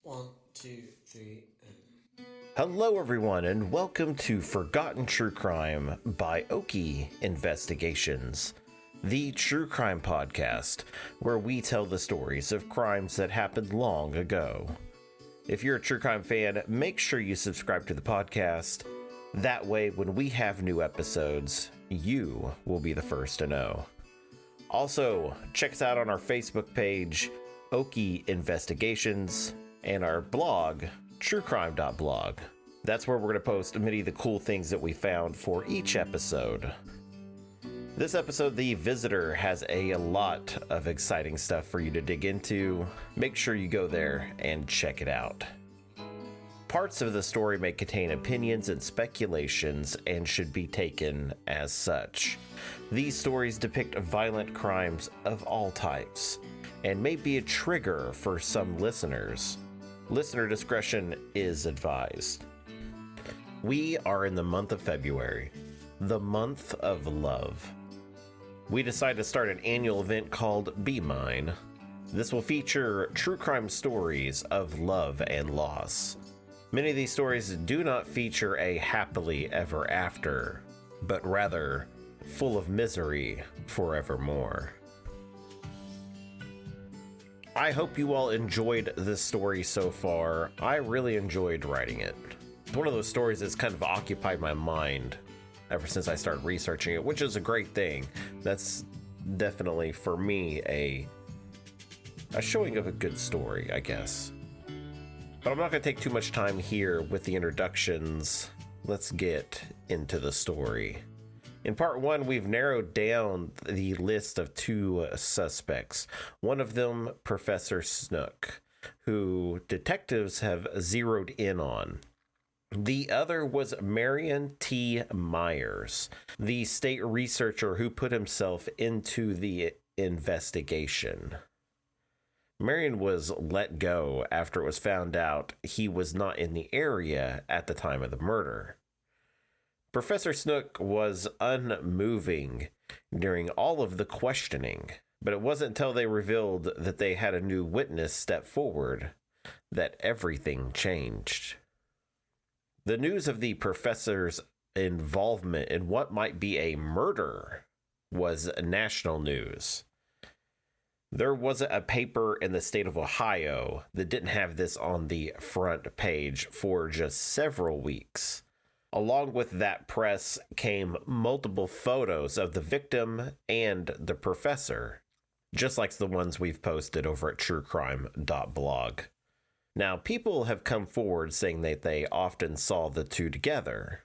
1, 2, 3, and... Hello, everyone, and welcome to Forgotten True Crime by Oki Investigations, the true crime podcast where we tell the stories of crimes that happened long ago. If you're a true crime fan, make sure you subscribe to the podcast. That way, when we have new episodes, you will be the first to know. Also, check us out on our Facebook page, Oki Investigations, and our blog, truecrime.blog. That's where we're going to post many of the cool things that we found for each episode. This episode, The Visitor, has a lot of exciting stuff for you to dig into. Make sure you go there and check it out. Parts of the story may contain opinions and speculations and should be taken as such. These stories depict violent crimes of all types and may be a trigger for some listeners. Listener discretion is advised. We are in the month of February, the month of love. We decided to start an annual event called Be Mine. This will feature true crime stories of love and loss. Many of these stories do not feature a happily ever after, but rather full of misery forevermore. I hope you all enjoyed this story so far. I really enjoyed writing it. It's one of those stories that's kind of occupied my mind ever since I started researching it, which is a great thing. That's definitely, for me, a showing of a good story, I guess. But I'm not going to take too much time here with the introductions. Let's get into the story. In part one, we've narrowed down the list of two suspects. One of them, Professor Snook, who detectives have zeroed in on. The other was Marion T Meyers, the state researcher who put himself into the investigation. Marion was let go after it was found out he was not in the area at the time of the murder. Professor Snook was unmoving during all of the questioning, but it wasn't until they revealed that they had a new witness step forward that everything changed. The news of the professor's involvement in what might be a murder was national news. There wasn't a paper in the state of Ohio that didn't have this on the front page for just several weeks. Along with that press came multiple photos of the victim and the professor, just like the ones we've posted over at truecrime.blog. Now, people have come forward saying that they often saw the two together,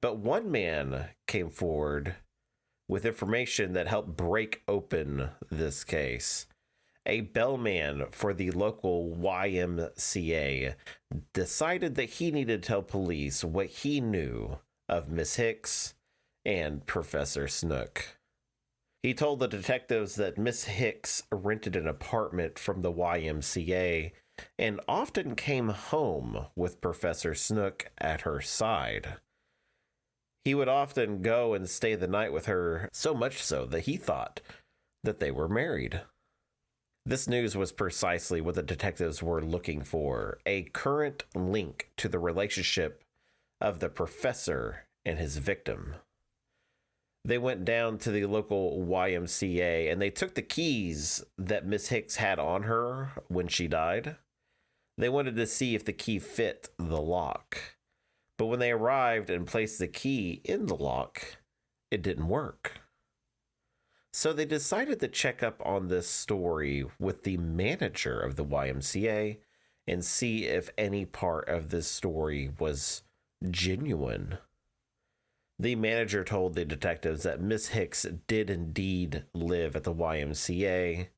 but one man came forward with information that helped break open this case. A bellman for the local YMCA decided that he needed to tell police what he knew of Miss Hicks and Professor Snook. He told the detectives that Miss Hicks rented an apartment from the YMCA and often came home with Professor Snook at her side. He would often go and stay the night with her, so much so that he thought that they were married. This news was precisely what the detectives were looking for, a current link to the relationship of the professor and his victim. They went down to the local YMCA and they took the keys that Miss Hicks had on her when she died. They wanted to see if the key fit the lock. But when they arrived and placed the key in the lock, it didn't work. So they decided to check up on this story with the manager of the YMCA and see if any part of this story was genuine. The manager told the detectives that Miss Hicks did indeed live at the YMCA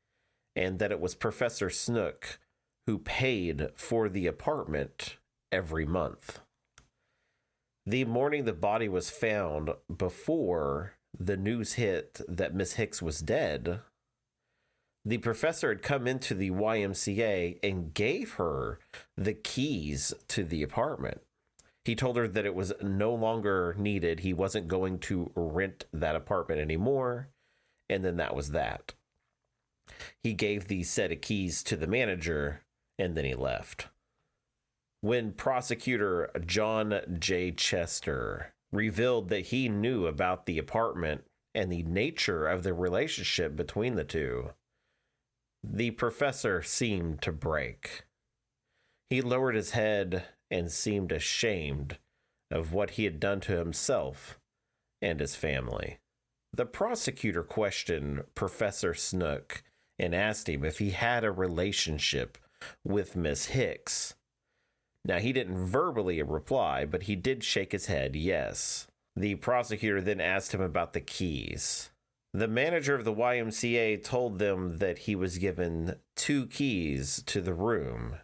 and that it was Professor Snook who paid for the apartment every month. The morning the body was found, before the news hit that Miss Hicks was dead, the professor had come into the YMCA and gave her the keys to the apartment. He told her that it was no longer needed. He wasn't going to rent that apartment anymore. And then that was that. He gave the set of keys to the manager and then he left. When prosecutor John J. Chester revealed that he knew about the apartment and the nature of the relationship between the two, the professor seemed to break. He lowered his head and seemed ashamed of what he had done to himself and his family. The prosecutor questioned Professor Snook and asked him if he had a relationship with Miss Hix. Now, he didn't verbally reply, but he did shake his head yes. The prosecutor then asked him about the keys. The manager of the YMCA told them that he was given 2 keys to the room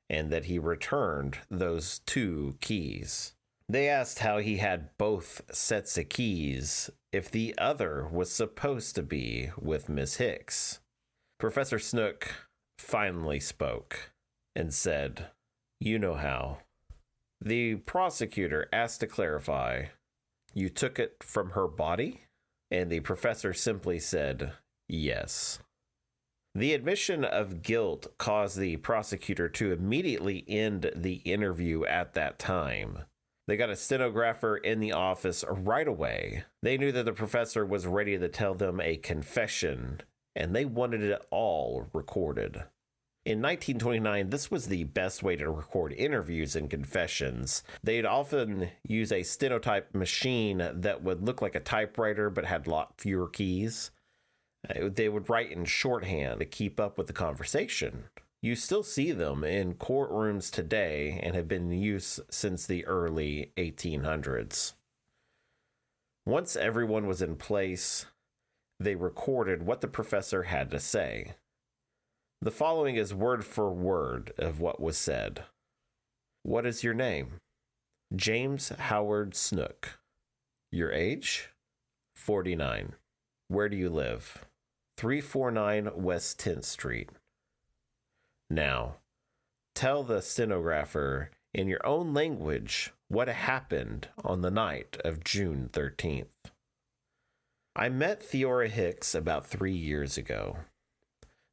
and that he returned those 2 keys. They asked how he had both sets of keys if the other was supposed to be with Miss Hix. Professor Snook finally spoke and said, "You know how." The prosecutor asked to clarify, "You took it from her body?" And the professor simply said, "Yes." The admission of guilt caused the prosecutor to immediately end the interview at that time. They got a stenographer in the office right away. They knew that the professor was ready to tell them a confession, and they wanted it all recorded. In 1929, this was the best way to record interviews and confessions. They'd often use a stenotype machine that would look like a typewriter but had a lot fewer keys. They would write in shorthand to keep up with the conversation. You still see them in courtrooms today and have been in use since the early 1800s. Once everyone was in place, they recorded what the professor had to say. The following is word for word of what was said. "What is your name?" "James Howard Snook." "Your age?" 49. "Where do you live?" 349 West 10th Street. Now, tell the stenographer in your own language what happened on the night of June 13th. "I met Theora Hix about 3 years ago.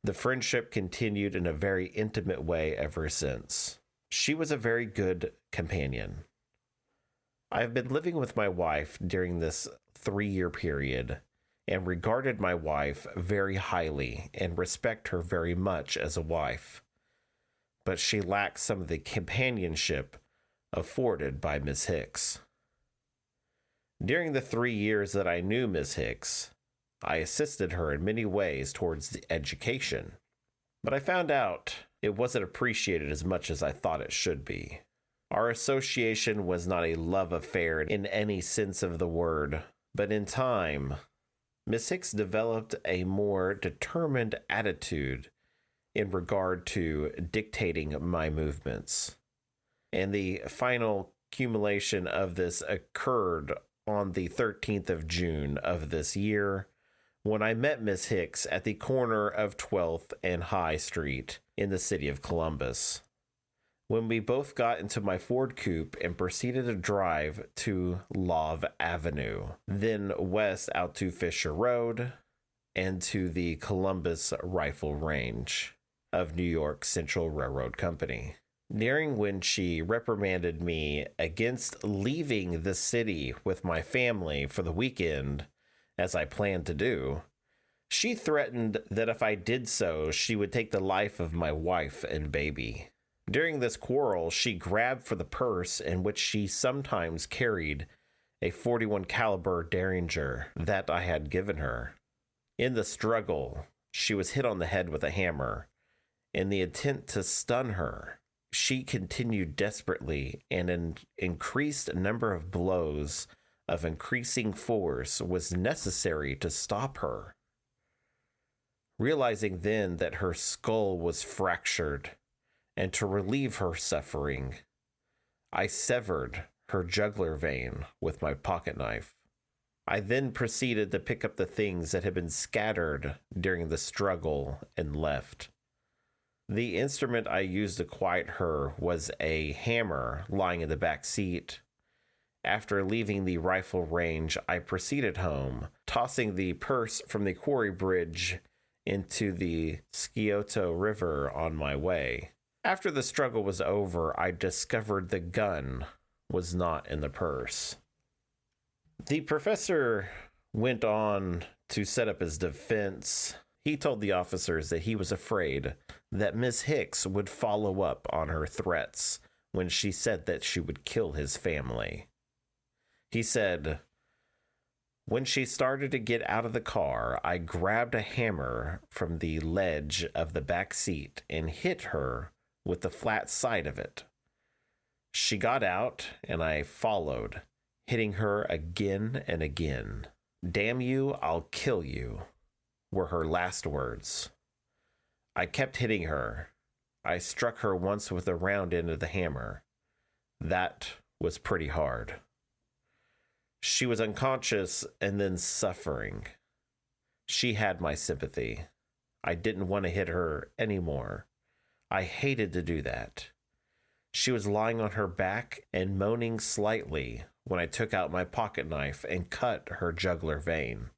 The friendship continued in a very intimate way ever since. She was a very good companion. I have been living with my wife during this 3-year period and regarded my wife very highly and respect her very much as a wife. But she lacks some of the companionship afforded by Miss Hix. During the 3 years that I knew Miss Hix, I assisted her in many ways towards the education, but I found out it wasn't appreciated as much as I thought it should be. Our association was not a love affair in any sense of the word, but in time, Miss Hix developed a more determined attitude in regard to dictating my movements. And the final accumulation of this occurred on the 13th of June of this year, when I met Miss Hix at the corner of 12th and High Street in the city of Columbus, when we both got into my Ford coupe and proceeded to drive to Love Avenue, then west out to Fisher Road and to the Columbus Rifle Range of New York Central Railroad Company. During when she reprimanded me against leaving the city with my family for the weekend, as I planned to do, she threatened that if I did so, she would take the life of my wife and baby. During this quarrel, she grabbed for the purse in which she sometimes carried a .41 caliber Derringer that I had given her. In the struggle, she was hit on the head with a hammer. In the intent to stun her, she continued desperately, and an increased number of blows of increasing force was necessary to stop her. Realizing then that her skull was fractured, and to relieve her suffering, I severed her jugular vein with my pocket knife. I then proceeded to pick up the things that had been scattered during the struggle and left. The instrument I used to quiet her was a hammer lying in the back seat. After leaving the rifle range, I proceeded home, tossing the purse from the quarry bridge into the Scioto River on my way. After the struggle was over, I discovered the gun was not in the purse. The professor went on to set up his defense. He told the officers that he was afraid that Miss Hicks would follow up on her threats when she said that she would kill his family. He said, "When she started to get out of the car, I grabbed a hammer from the ledge of the back seat and hit her with the flat side of it. She got out and I followed, hitting her again and again. 'Damn you, I'll kill you,' were her last words. I kept hitting her. I struck her once with the round end of the hammer. That was pretty hard. She was unconscious and then suffering. She had my sympathy. I didn't want to hit her anymore. I hated to do that. She was lying on her back and moaning slightly when I took out my pocket knife and cut her jugular vein.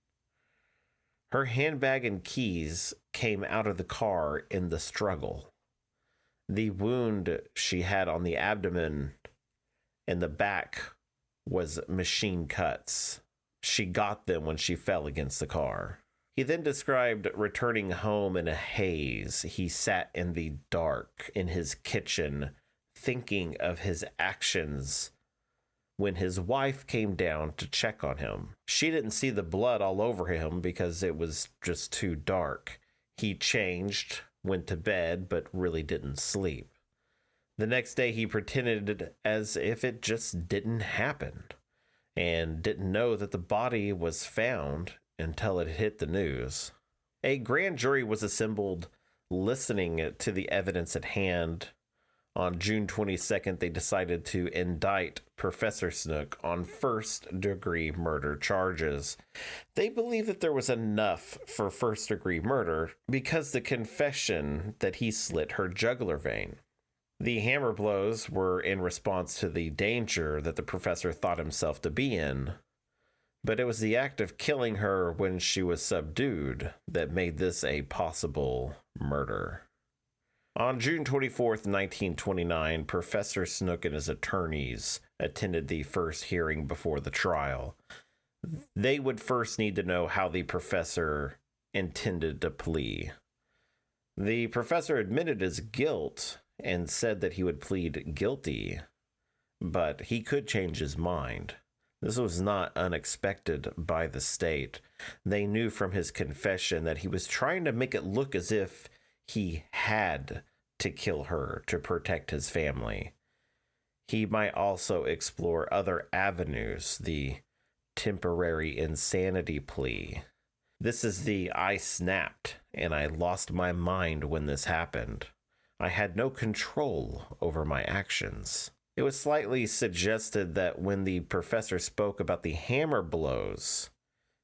Her handbag and keys came out of the car in the struggle. The wound she had on the abdomen and the back was machine cuts. She got them when she fell against the car." He then described returning home in a haze. He sat in the dark in his kitchen, thinking of his actions when his wife came down to check on him. She didn't see the blood all over him because it was just too dark. He changed, went to bed, but really didn't sleep. The next day, he pretended as if it just didn't happen and didn't know that the body was found until it hit the news. A grand jury was assembled listening to the evidence at hand. On June 22nd, they decided to indict Professor Snook on first-degree murder charges. They believed that there was enough for first-degree murder because the confession that he slit her jugular vein. The hammer blows were in response to the danger that the professor thought himself to be in, but it was the act of killing her when she was subdued that made this a possible murder. On June 24th, 1929, Professor Snook and his attorneys attended the first hearing before the trial. They would first need to know how the professor intended to plea. The professor admitted his guilt and said that he would plead guilty, but he could change his mind. This was not unexpected by the state. They knew from his confession that he was trying to make it look as if he had to kill her to protect his family. He might also explore other avenues, the temporary insanity plea. This is the "I snapped and I lost my mind when this happened. I had no control over my actions." It was slightly suggested that when the professor spoke about the hammer blows,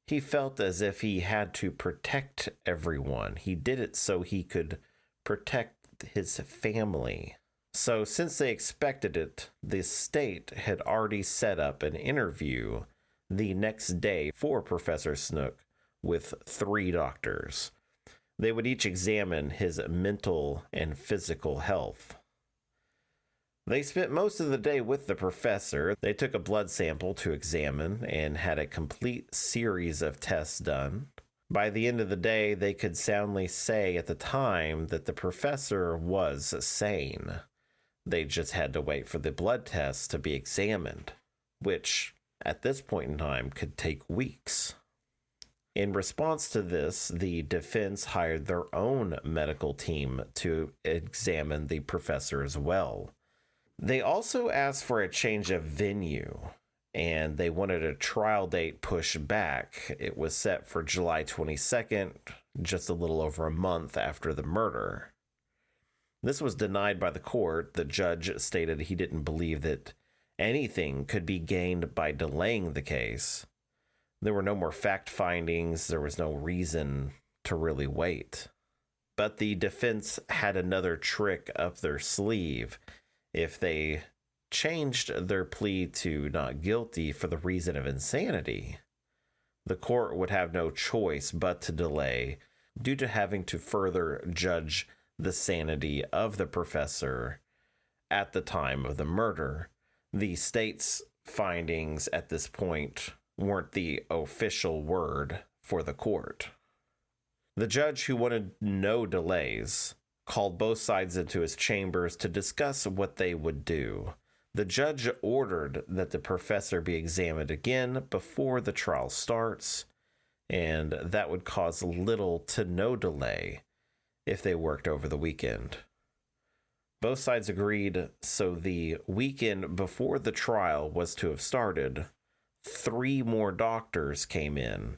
he felt as if he had to protect everyone. He did it so he could protect his family. So since they expected it, the state had already set up an interview the next day for Professor Snook with 3 doctors. They would each examine his mental and physical health. They spent most of the day with the professor. They took a blood sample to examine and had a complete series of tests done. By the end of the day, they could soundly say at the time that the professor was sane. They just had to wait for the blood tests to be examined, which at this point in time could take weeks. In response to this, the defense hired their own medical team to examine the professor as well. They also asked for a change of venue, and they wanted a trial date pushed back. It was set for July 22nd, just a little over a month after the murder. This was denied by the court. The judge stated he didn't believe that anything could be gained by delaying the case. There were no more fact findings. There was no reason to really wait. But the defense had another trick up their sleeve. If they changed their plea to not guilty for the reason of insanity, the court would have no choice but to delay due to having to further judge the sanity of the professor at the time of the murder. The state's findings at this point weren't the official word for the court. The judge, who wanted no delays, called both sides into his chambers to discuss what they would do. The judge ordered that the professor be examined again before the trial starts, and that would cause little to no delay if they worked over the weekend. Both sides agreed, so the weekend before the trial was to have started, 3 more doctors came in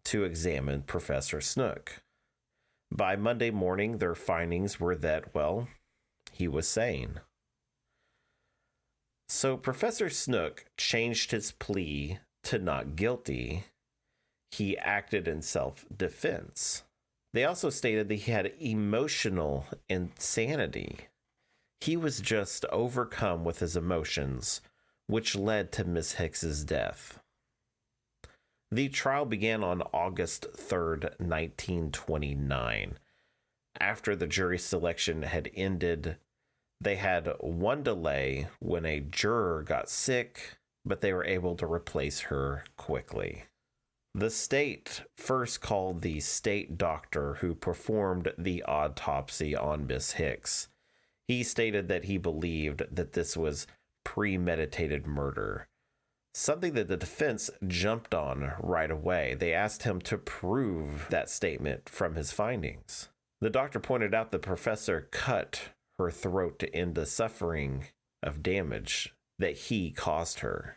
to examine Professor Snook. By Monday morning, their findings were that, well, he was sane. So Professor Snook changed his plea to not guilty. He acted in self-defense. They also stated that he had emotional insanity. He was just overcome with his emotions, which led to Miss Hicks's death. The trial began on August 3rd, 1929. After the jury selection had ended, they had one delay when a juror got sick, but they were able to replace her quickly. The state first called the state doctor who performed the autopsy on Miss Hicks. He stated that he believed that this was premeditated murder, something that the defense jumped on right away. They asked him to prove that statement from his findings. The doctor pointed out the professor cut her throat to end the suffering of damage that he caused her.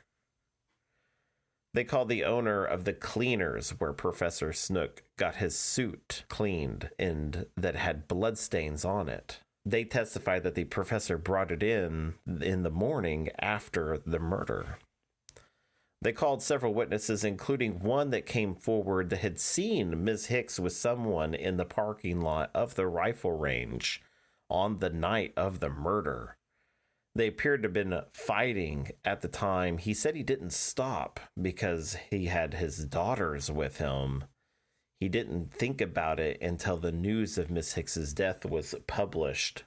They called the owner of the cleaners where Professor Snook got his suit cleaned and that had bloodstains on it. They testified that the professor brought it in the morning after the murder. They called several witnesses, including one that came forward that had seen Ms. Hicks with someone in the parking lot of the rifle range on the night of the murder. They appeared to have been fighting at the time. He said he didn't stop because he had his daughters with him. He didn't think about it until the news of Miss Hicks's death was published.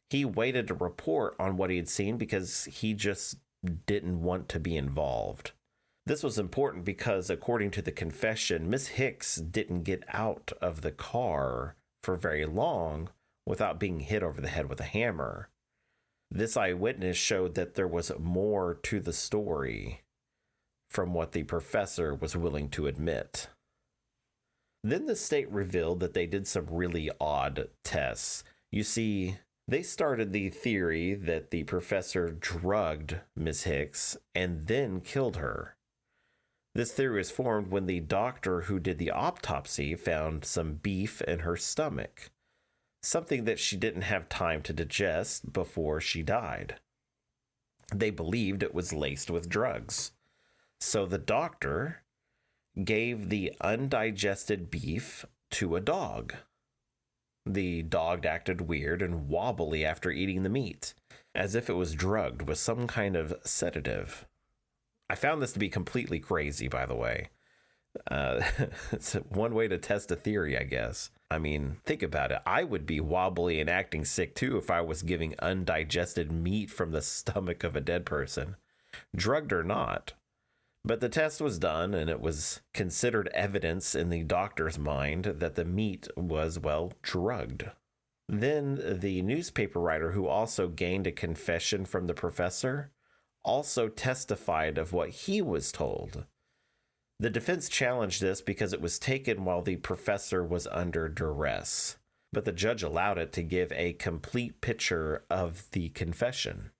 He waited to report on what he had seen because he just didn't want to be involved. This was important because, according to the confession, Miss Hicks didn't get out of the car for very long without being hit over the head with a hammer. This eyewitness showed that there was more to the story from what the professor was willing to admit. Then the state revealed that they did some really odd tests. You see, they started the theory that the professor drugged Miss Hicks and then killed her. This theory was formed when the doctor who did the autopsy found some beef in her stomach, something that she didn't have time to digest before she died. They believed it was laced with drugs. So the doctor gave the undigested beef to a dog. The dog acted weird and wobbly after eating the meat, as if it was drugged with some kind of sedative. I found this to be completely crazy, by the way. It's one way to test a theory, I guess. I mean, think about it. I would be wobbly and acting sick too if I was giving undigested meat from the stomach of a dead person, drugged or not. But the test was done, and it was considered evidence in the doctor's mind that the meat was, well, drugged. Then the newspaper writer, who also gained a confession from the professor, also testified of what he was told. The defense challenged this because it was taken while the professor was under duress, but the judge allowed it to give a complete picture of the confession.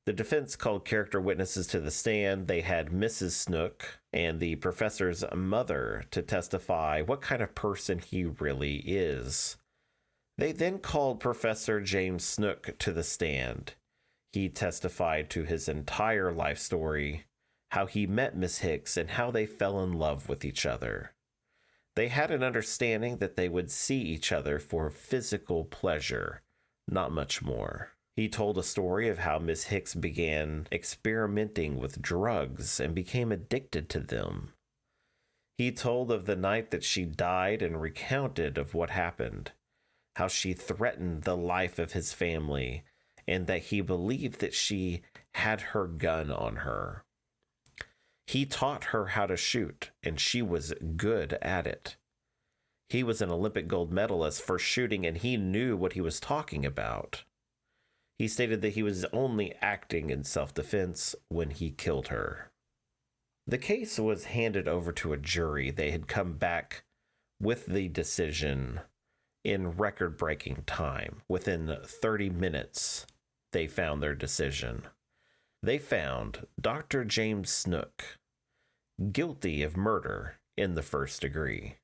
The defense called character witnesses to the stand. They had Mrs. Snook and the professor's mother to testify what kind of person he really is. They then called Professor James Snook to the stand. He testified to his entire life story, how he met Miss Hicks, and how they fell in love with each other. They had an understanding that they would see each other for physical pleasure, not much more. He told a story of how Miss Hicks began experimenting with drugs and became addicted to them. He told of the night that she died and recounted of what happened. how she threatened the life of his family and that he believed that she had her gun on her. He taught her how to shoot, and she was good at it. He was an Olympic gold medalist for shooting, and he knew what he was talking about. He stated that he was only acting in self-defense when he killed her. The case was handed over to a jury. They had come back with the decision in record-breaking time. Within 30 minutes, they found their decision. They found Dr. James Snook guilty of murder in the first degree.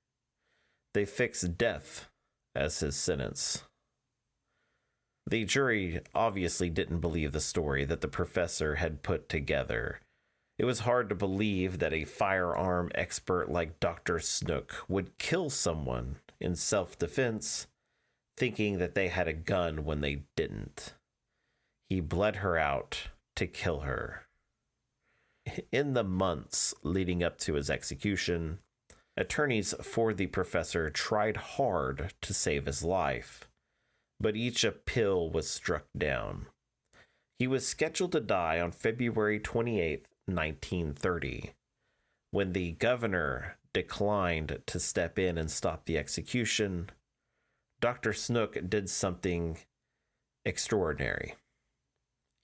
They fixed death as his sentence. The jury obviously didn't believe the story that the professor had put together. It was hard to believe that a firearm expert like Dr. Snook would kill someone in self-defense, thinking that they had a gun when they didn't. He bled her out to kill her. In the months leading up to his execution, attorneys for the professor tried hard to save his life, but each appeal was struck down. He was scheduled to die on February 28, 1930. When the governor declined to step in and stop the execution, Dr. Snook did something extraordinary.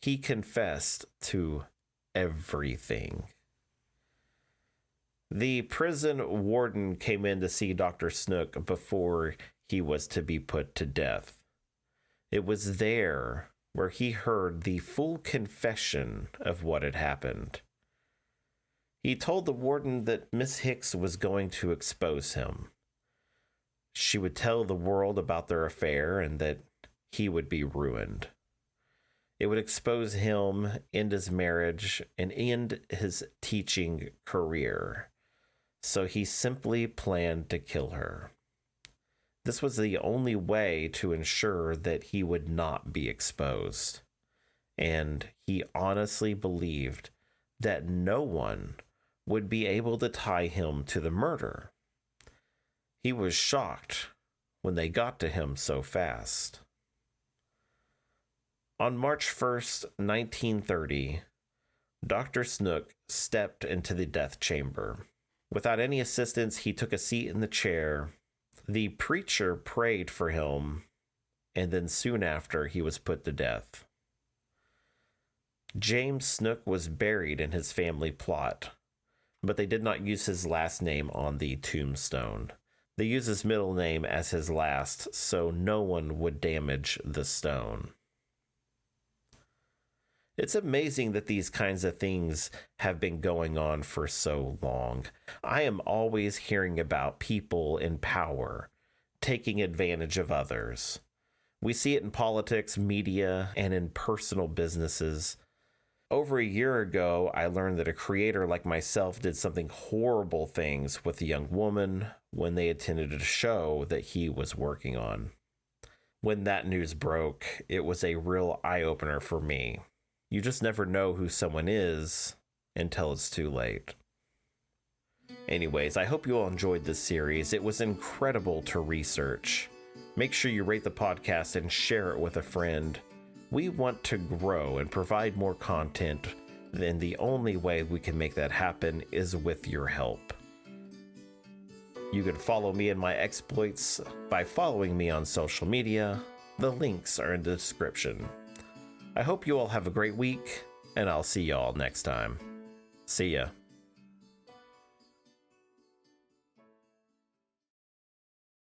He confessed to everything. The prison warden came in to see Dr. Snook before he was to be put to death. It was there where he heard the full confession of what had happened. He told the warden that Miss Hix was going to expose him. She would tell the world about their affair and that he would be ruined. It would expose him, end his marriage, and end his teaching career. So he simply planned to kill her. This was the only way to ensure that he would not be exposed. And he honestly believed that no one would be able to tie him to the murder. He was shocked when they got to him so fast. On March 1st, 1930, Dr. Snook stepped into the death chamber. Without any assistance, he took a seat in the chair. The preacher prayed for him, and then soon after, he was put to death. James Snook was buried in his family plot, but they did not use his last name on the tombstone. They used his middle name as his last, so no one would damage the stone. It's amazing that these kinds of things have been going on for so long. I am always hearing about people in power taking advantage of others. We see it in politics, media, and in personal businesses. Over a year ago, I learned that a creator like myself did something horrible things with a young woman when they attended a show that he was working on. When that news broke, it was a real eye-opener for me. You just never know who someone is until it's too late. Anyways, I hope you all enjoyed this series. It was incredible to research. Make sure you rate the podcast and share it with a friend. We want to grow and provide more content, and the only way we can make that happen is with your help. You can follow me in my exploits by following me on social media. The links are in the description. I hope you all have a great week, and I'll see y'all next time. See ya.